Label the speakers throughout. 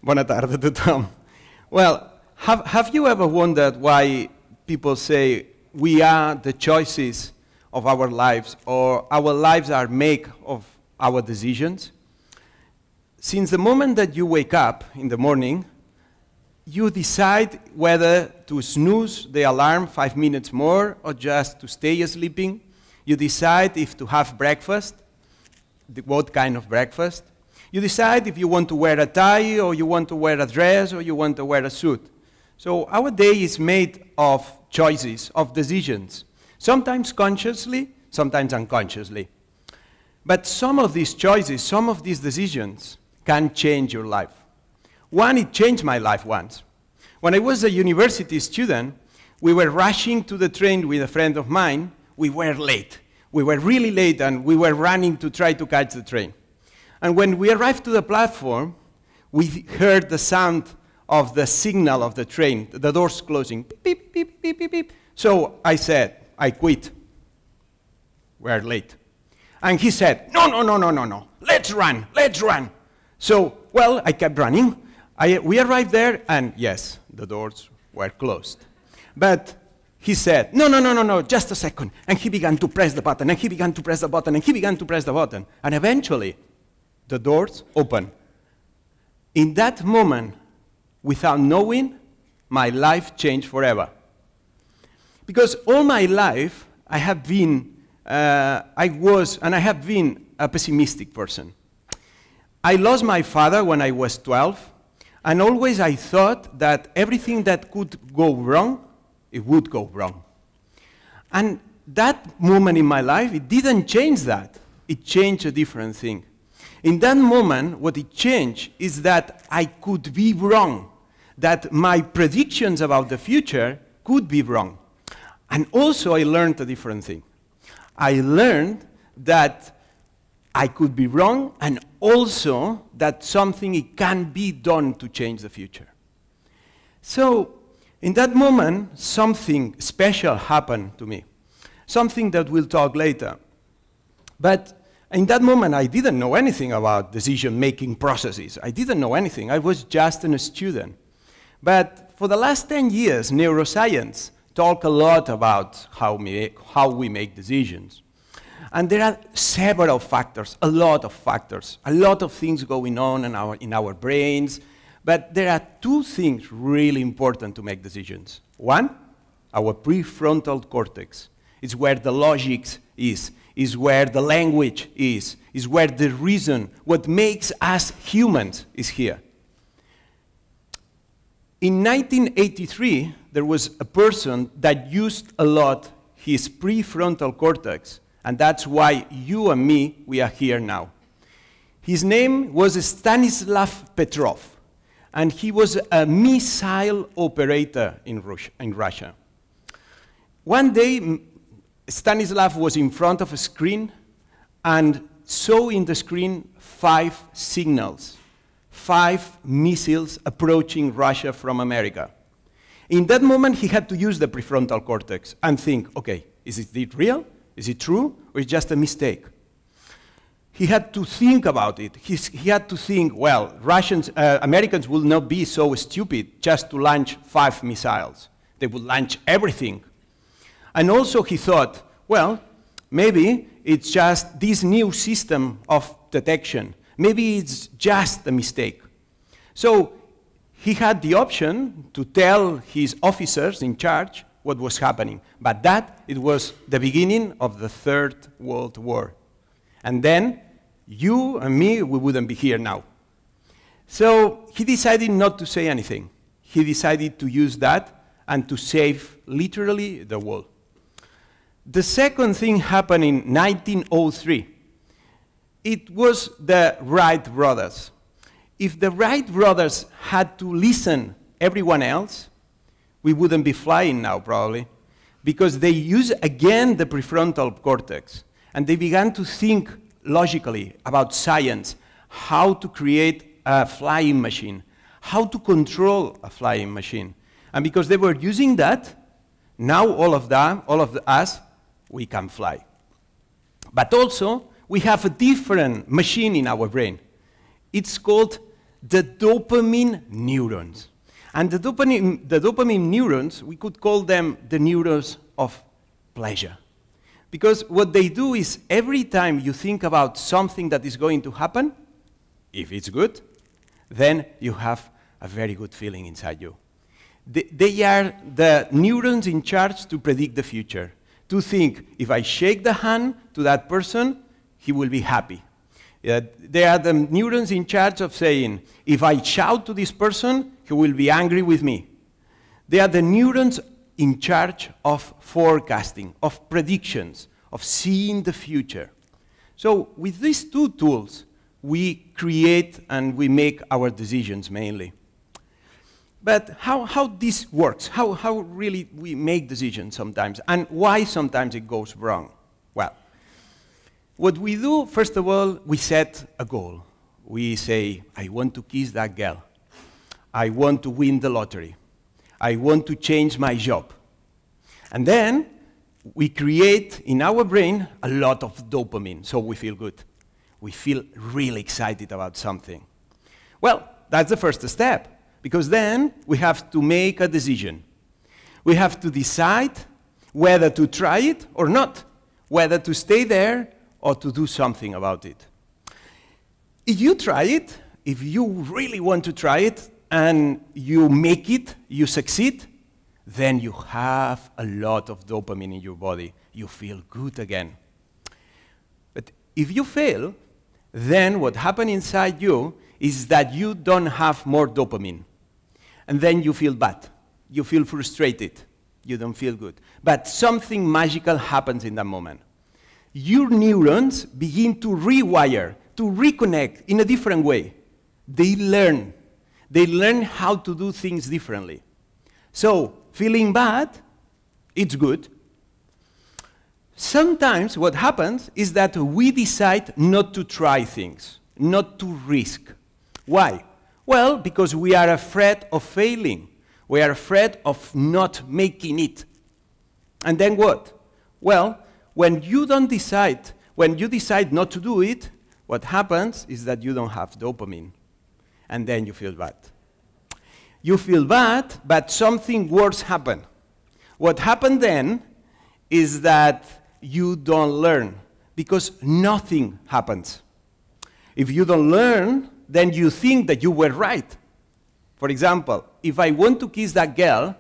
Speaker 1: Bona tarda a tothom. Well, have you ever wondered why people say we are the choices of our lives, or our lives are made of our decisions? Since the moment that you wake up in the morning, you decide whether to snooze the alarm 5 minutes more or just to stay sleeping. You decide if to have breakfast, what kind of breakfast. You decide if you want to wear a tie, or you want to wear a dress, or you want to wear a suit. So our day is made of choices, of decisions, sometimes consciously, sometimes unconsciously. But some of these choices, some of these decisions can change your life. One, it changed my life once. When I was a university student, we were rushing to the train with a friend of mine. We were late. We were really late, and we were running to try to catch the train. And when we arrived to the platform, we heard the sound of the signal of the train, the doors closing, beep, beep, beep, beep, beep, beep. So I said, I quit. We're late. And he said, no, no, no, no, no, no, let's run, let's run. So, well, I kept running. We arrived there, and yes, the doors were closed. But he said, no, no, no, no, no, just a second. And he began to press the button, and he began to press the button, and he began to press the button. And eventually, the doors opened. In that moment, without knowing, my life changed forever. Because all my life, I have been a pessimistic person. I lost my father when I was 12, and always I thought that everything that could go wrong, it would go wrong. And that moment in my life, it didn't change that. It changed a different thing. In that moment, what it changed is that I could be wrong, that my predictions about the future could be wrong. And also I learned a different thing. I learned that I could be wrong, and also that something it can be done to change the future. So in that moment, something special happened to me, something that we'll talk later. But in that moment, I didn't know anything about decision-making processes. I didn't know anything. I was just a student. But for the last 10 years, neuroscience talks a lot about how we make decisions. And there are several factors, a lot of things going on in our brains. But there are two things really important to make decisions. One, our prefrontal cortex. It's where the logic is where the language is where the reason, what makes us humans, is here. In 1983, there was a person that used a lot his prefrontal cortex, and that's why you and me, we are here now. His name was Stanislav Petrov, and he was a missile operator in Russia. One day, Stanislav was in front of a screen and saw in the screen 5 signals, 5 missiles approaching Russia from America. In that moment, he had to use the prefrontal cortex and think, okay, is it real? Is it true? Or is it just a mistake? He had to think about it. He had to think, well, Americans will not be so stupid just to launch 5 missiles. They would launch everything. And also he thought, well, maybe it's just this new system of detection. Maybe it's just a mistake. So he had the option to tell his officers in charge what was happening. But it was the beginning of the Third World War. And then you and me, we wouldn't be here now. So he decided not to say anything. He decided to use that and to save literally the world. The second thing happened in 1903. It was the Wright brothers. If the Wright brothers had to listen everyone else, we wouldn't be flying now, probably, because they used again the prefrontal cortex, and they began to think logically about science, how to create a flying machine, how to control a flying machine. And because they were using that, now all of us, we can fly. But also, we have a different machine in our brain. It's called the dopamine neurons. And the dopamine neurons, we could call them the neurons of pleasure. Because what they do is every time you think about something that is going to happen, if it's good, then you have a very good feeling inside you. They are the neurons in charge to predict the future, to think, if I shake the hand to that person, he will be happy. They are the neurons in charge of saying, if I shout to this person, he will be angry with me. They are the neurons in charge of forecasting, of predictions, of seeing the future. So with these two tools, we create and we make our decisions mainly. But how this works, how really we make decisions sometimes, and why sometimes it goes wrong? Well, what we do, first of all, we set a goal. We say, I want to kiss that girl. I want to win the lottery. I want to change my job. And then we create in our brain a lot of dopamine, so we feel good. We feel really excited about something. Well, that's the first step, because then we have to make a decision. We have to decide whether to try it or not, whether to stay there or to do something about it. If you try it, if you really want to try it, and you make it, you succeed, then you have a lot of dopamine in your body. You feel good again. But if you fail, then what happens inside you is that you don't have more dopamine. And then you feel bad. You feel frustrated. You don't feel good. But something magical happens in that moment. Your neurons begin to rewire, to reconnect in a different way. They learn. They learn how to do things differently. So, feeling bad, it's good. Sometimes what happens is that we decide not to try things, not to risk. Why? Well, because we are afraid of failing. We are afraid of not making it. And then what? Well, when you decide not to do it, what happens is that you don't have dopamine. And then you feel bad. You feel bad, but something worse happened. What happened then is that you don't learn, because nothing happens. If you don't learn, then you think that you were right. For example, if I want to kiss that girl,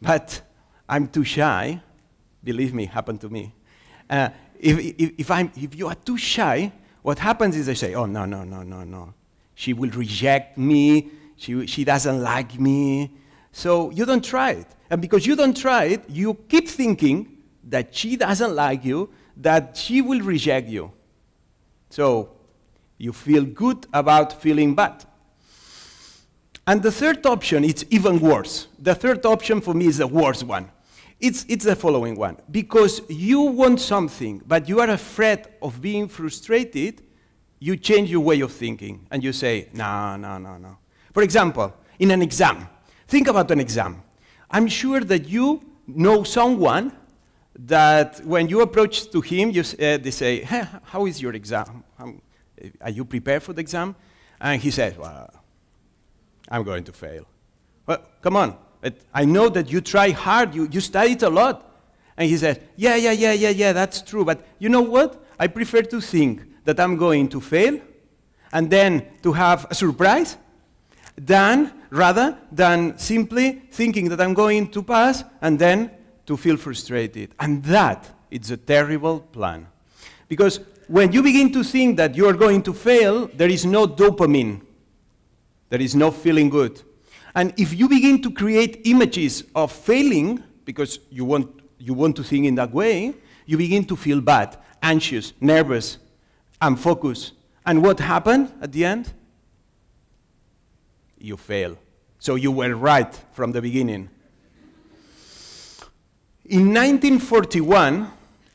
Speaker 1: but I'm too shy, believe me, happened to me. If you are too shy, what happens is I say, oh, no. She will reject me. She doesn't like me. So you don't try it. And because you don't try it, you keep thinking that she doesn't like you, that she will reject you. So you feel good about feeling bad. And the third option, it's even worse. The third option for me is the worst one. It's the following one. Because you want something, but you are afraid of being frustrated, you change your way of thinking, and you say, no. For example, in an exam, think about an exam. I'm sure that you know someone that when you approach to him, they say, hey, how is your exam? Are you prepared for the exam? And he says, well, I'm going to fail. Well, come on, I know that you try hard, you studied a lot. And he says, yeah, that's true, but you know what? I prefer to think that I'm going to fail and then to have a surprise rather than simply thinking that I'm going to pass and then to feel frustrated. And that is a terrible plan. Because when you begin to think that you are going to fail, there is no dopamine. There is no feeling good. And if you begin to create images of failing, because you want to think in that way, you begin to feel bad, anxious, nervous, unfocused. And what happened at the end? You fail. So you were right from the beginning. In 1941,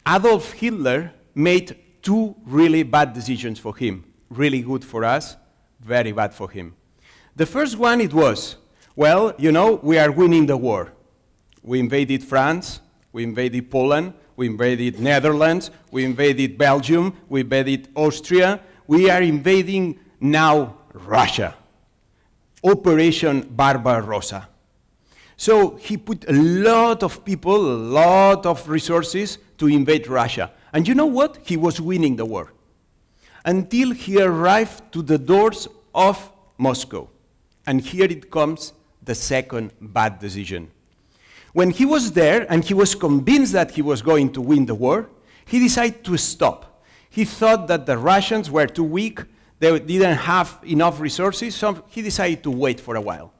Speaker 1: Adolf Hitler made two really bad decisions for him. Really good for us, very bad for him. The first one, it was, well, you know, we are winning the war. We invaded France, we invaded Poland, we invaded Netherlands, we invaded Belgium, we invaded Austria. We are invading now Russia. Operation Barbarossa. So he put a lot of people, a lot of resources to invade Russia. And you know what? He was winning the war. Until he arrived to the doors of Moscow. And here it comes the second bad decision. When he was there and he was convinced that he was going to win the war, he decided to stop. He thought that the Russians were too weak, they didn't have enough resources, so he decided to wait for a while.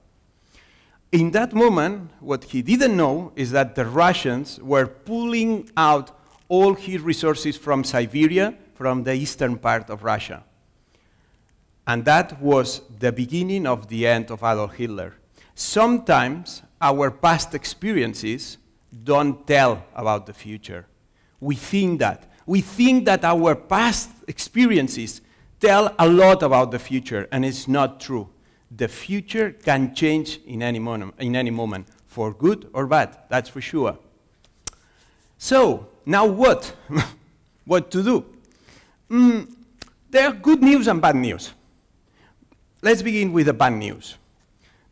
Speaker 1: In that moment, what he didn't know is that the Russians were pulling out all his resources from Siberia, from the eastern part of Russia. And that was the beginning of the end of Adolf Hitler. Sometimes our past experiences don't tell about the future. We think that. We think that our past experiences tell a lot about the future, and it's not true. The future can change in any moment, for good or bad, that's for sure. So, now what? What to do? There are good news and bad news. Let's begin with the bad news.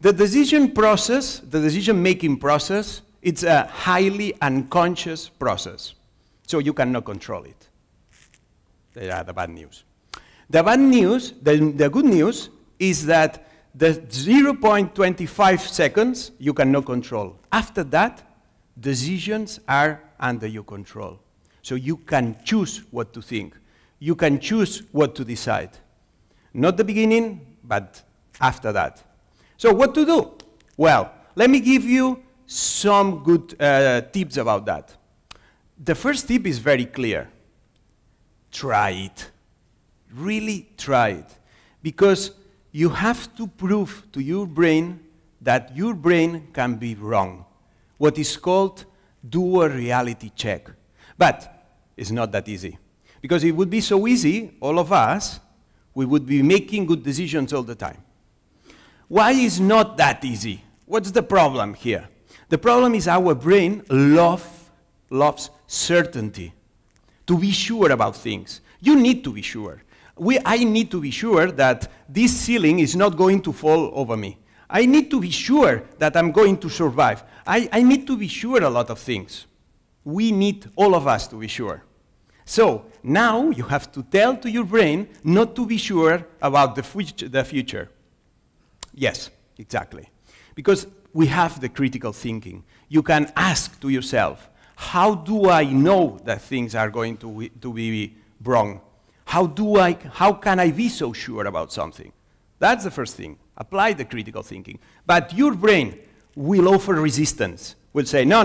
Speaker 1: The decision process, the decision-making process, it's a highly unconscious process, so you cannot control it. They are the bad news. The bad news, the good news, is that the 0.25 seconds you cannot control. After that, decisions are under your control. So you can choose what to think. You can choose what to decide. Not the beginning, but after that. So what to do? Well, let me give you some good tips about that. The first tip is very clear. Try it. Really try it. Because you have to prove to your brain that your brain can be wrong. What is called do a reality check. But it's not that easy. Because it would be so easy, all of us, we would be making good decisions all the time. Why is not that easy? What's the problem here? The problem is our brain loves certainty. To be sure about things. You need to be sure. I need to be sure that this ceiling is not going to fall over me. I need to be sure that I'm going to survive. I need to be sure a lot of things. We need, all of us, to be sure. So, now you have to tell to your brain not to be sure about the future. Yes, exactly. Because we have the critical thinking. You can ask to yourself, how do I know that things are going to be wrong? How can I be so sure about something? That's the first thing. Apply the critical thinking. But your brain will offer resistance. Will say, no,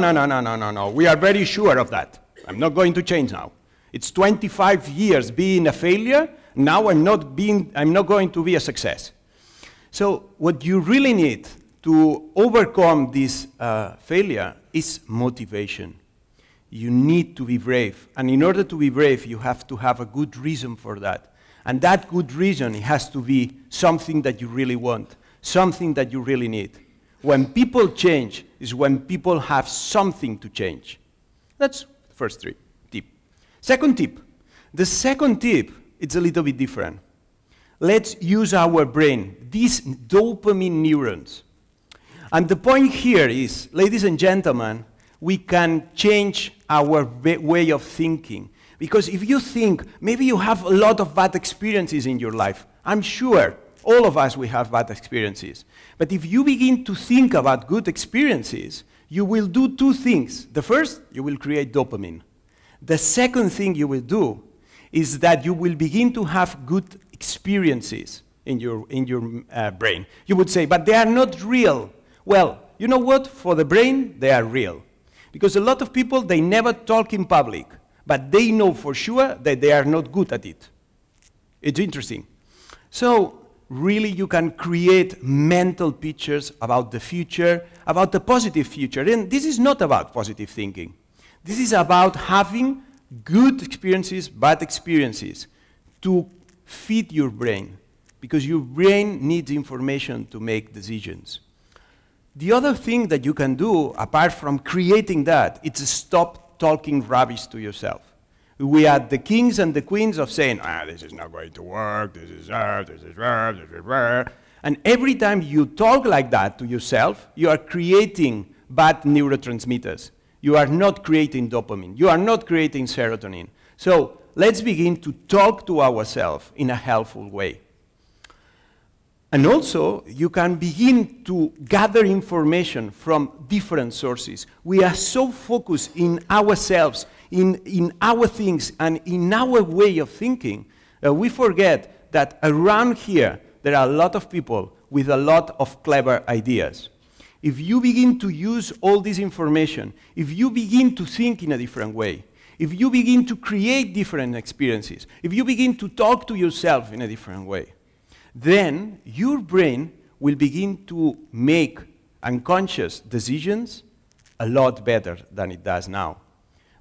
Speaker 1: we are very sure of that. I'm not going to change now. It's 25 years being a failure. Now I'm not going to be a success. So what you really need to overcome this failure is motivation. You need to be brave. And in order to be brave, you have to have a good reason for that. And that good reason, it has to be something that you really want, something that you really need. When people change is when people have something to change. That's the first tip. Second tip. The second tip, it's a little bit different. Let's use our brain, these dopamine neurons. And the point here is, ladies and gentlemen, we can change our way of thinking. Because if you think, maybe you have a lot of bad experiences in your life. I'm sure all of us, we have bad experiences. But if you begin to think about good experiences, you will do two things. The first, you will create dopamine. The second thing you will do is that you will begin to have good experiences in your brain. You would say, but they are not real. Well, you know what? For the brain, they are real. Because a lot of people, they never talk in public, but they know for sure that they are not good at it. It's interesting. So, really, you can create mental pictures about the future, about the positive future. And this is not about positive thinking. This is about having good experiences, bad experiences, to feed your brain. Because your brain needs information to make decisions. The other thing that you can do, apart from creating that, is stop talking rubbish to yourself. We are the kings and the queens of saying, this is not going to work, this is rare, this is rare, this is rare. And every time you talk like that to yourself, you are creating bad neurotransmitters. You are not creating dopamine. You are not creating serotonin. So let's begin to talk to ourselves in a helpful way. And also, you can begin to gather information from different sources. We are so focused in ourselves, in our things, and in our way of thinking, we forget that around here, there are a lot of people with a lot of clever ideas. If you begin to use all this information, if you begin to think in a different way, if you begin to create different experiences, if you begin to talk to yourself in a different way, then your brain will begin to make unconscious decisions a lot better than it does now.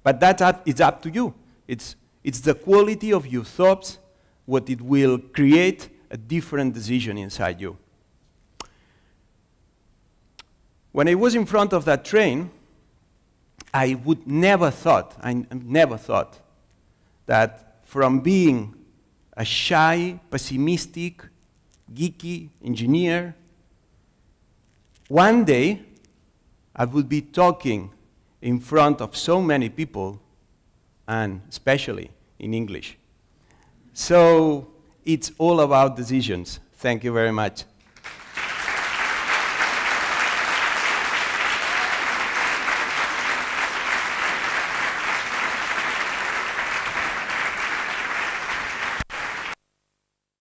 Speaker 1: But it's up to you. It's the quality of your thoughts, what it will create a different decision inside you. When I was in front of that train, I never thought that from being a shy, pessimistic, geeky engineer, one day I would be talking in front of so many people, and especially in English. So it's all about decisions. Thank you very much.